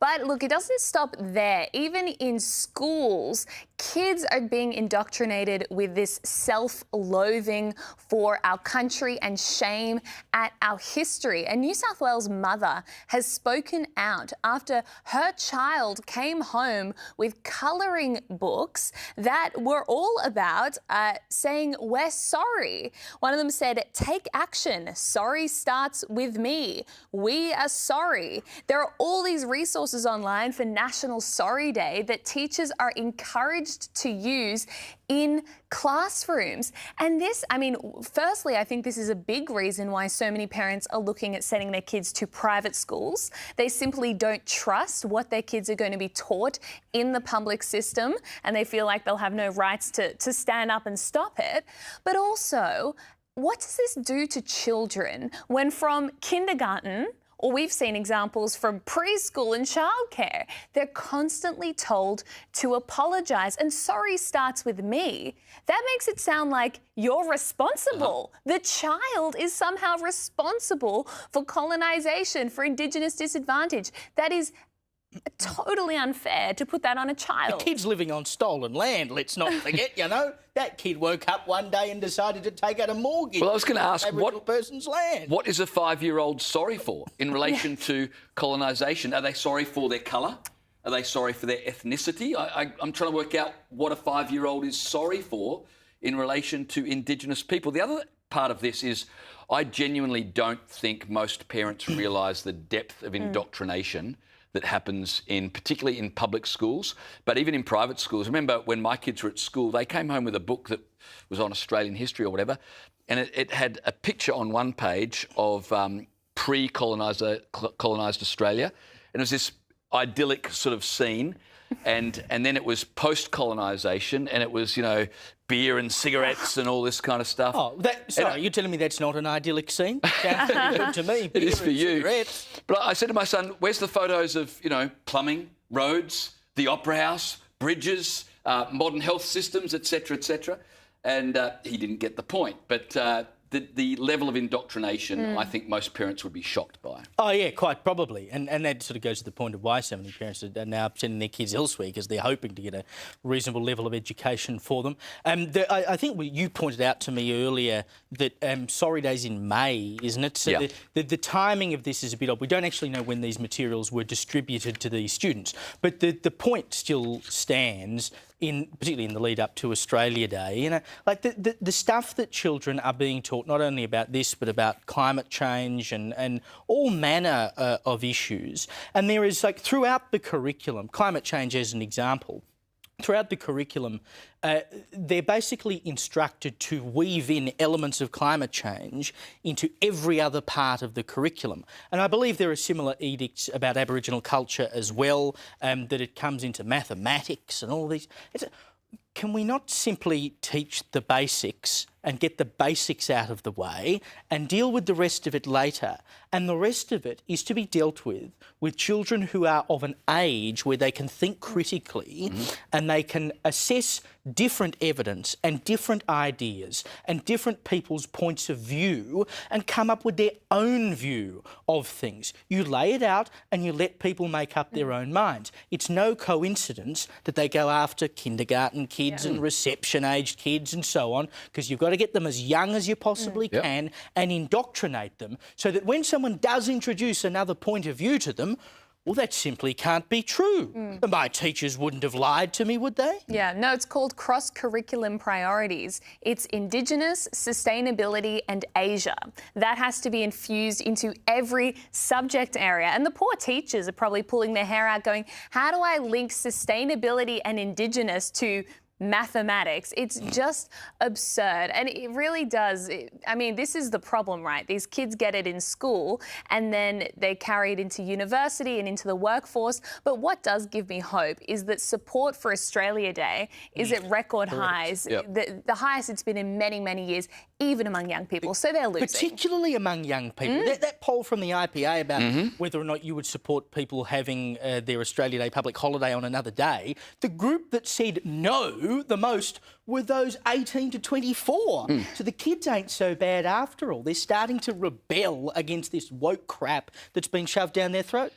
But look, it doesn't stop there. Even in schools, kids are being indoctrinated with this self-loathing for our country and shame at our history. A New South Wales mother has spoken out after her child came home with colouring books that were all about saying, "We're sorry." One of them said, "Take action. Sorry starts with me. We are sorry." There are all these resources online for National Sorry Day that teachers are encouraged to use in classrooms. And this, I mean, firstly, I think this is a big reason why so many parents are looking at sending their kids to private schools. They simply don't trust what their kids are going to be taught in the public system, and they feel like they'll have no rights to stand up and stop it. But also, what does this do to children when from kindergarten, or we've seen examples from preschool and childcare, they're constantly told to apologise, and sorry starts with me? That makes it sound like you're responsible. The child is somehow responsible for colonisation, for Indigenous disadvantage. That is totally unfair to put that on a child. A kid's living on stolen land, let's not forget, you know. That kid woke up one day and decided to take out a mortgage. Well, I was going to ask, what person's land? What is a 5-year-old sorry for in relation to colonisation? Are they sorry for their colour? Are they sorry for their ethnicity? I'm trying to work out what a 5-year-old is sorry for in relation to Indigenous people. The other part of this is I genuinely don't think most parents realise the depth of indoctrination that happens particularly in public schools, but even in private schools. Remember when my kids were at school, they came home with a book that was on Australian history or whatever, and it had a picture on one page of pre-colonised Australia, and it was this idyllic sort of scene, and then it was post-colonisation, and it was, you know, beer and cigarettes and all this kind of stuff. Oh, you're telling me that's not an idyllic scene? Sounds pretty good to me. It is for you. Cigarettes. But I said to my son, where's the photos of, you know, plumbing, roads, the Opera House, bridges, modern health systems, etc., etc.? And he didn't get the point. But the level of indoctrination, I think most parents would be shocked by. Oh, yeah, quite probably. And that sort of goes to the point of why so many parents are now sending their kids elsewhere, because they're hoping to get a reasonable level of education for them. I think you pointed out to me earlier that Sorry Day's in May, isn't it? So the timing of this is a bit odd. We don't actually know when these materials were distributed to these students. But the point still stands, particularly in the lead up to Australia Day. You know, like the stuff that children are being taught, not only about this, but about climate change and all manner of issues. And there is, like, throughout the curriculum, climate change as an example, throughout the curriculum, they're basically instructed to weave in elements of climate change into every other part of the curriculum. And I believe there are similar edicts about Aboriginal culture as well, that it comes into mathematics and all these. Can we not simply teach the basics and get the basics out of the way and deal with the rest of it later? And the rest of it is to be dealt with children who are of an age where they can think critically and they can assess different evidence and different ideas and different people's points of view and come up with their own view of things. You lay it out and you let people make up their own minds. It's no coincidence that they go after kindergarten kids and reception-aged kids and so on, because you've got to get them as young as you possibly can and indoctrinate them so that when someone does introduce another point of view to them, well, that simply can't be true. My teachers wouldn't have lied to me, would they? Yeah, no, it's called cross-curriculum priorities. It's Indigenous, sustainability and Asia. That has to be infused into every subject area. And the poor teachers are probably pulling their hair out going, how do I link sustainability and Indigenous to mathematics? It's just absurd. And it really does. I mean, this is the problem, right? These kids get it in school and then they carry it into university and into the workforce. But what does give me hope is that support for Australia Day is at record highs, the highest it's been in many, many years, even among young people. So they're losing. Particularly among young people. That poll from the IPA about whether or not you would support people having their Australia Day public holiday on another day, the group that said no the most were those 18 to 24. So the kids ain't so bad after all. They're starting to rebel against this woke crap that's been shoved down their throats.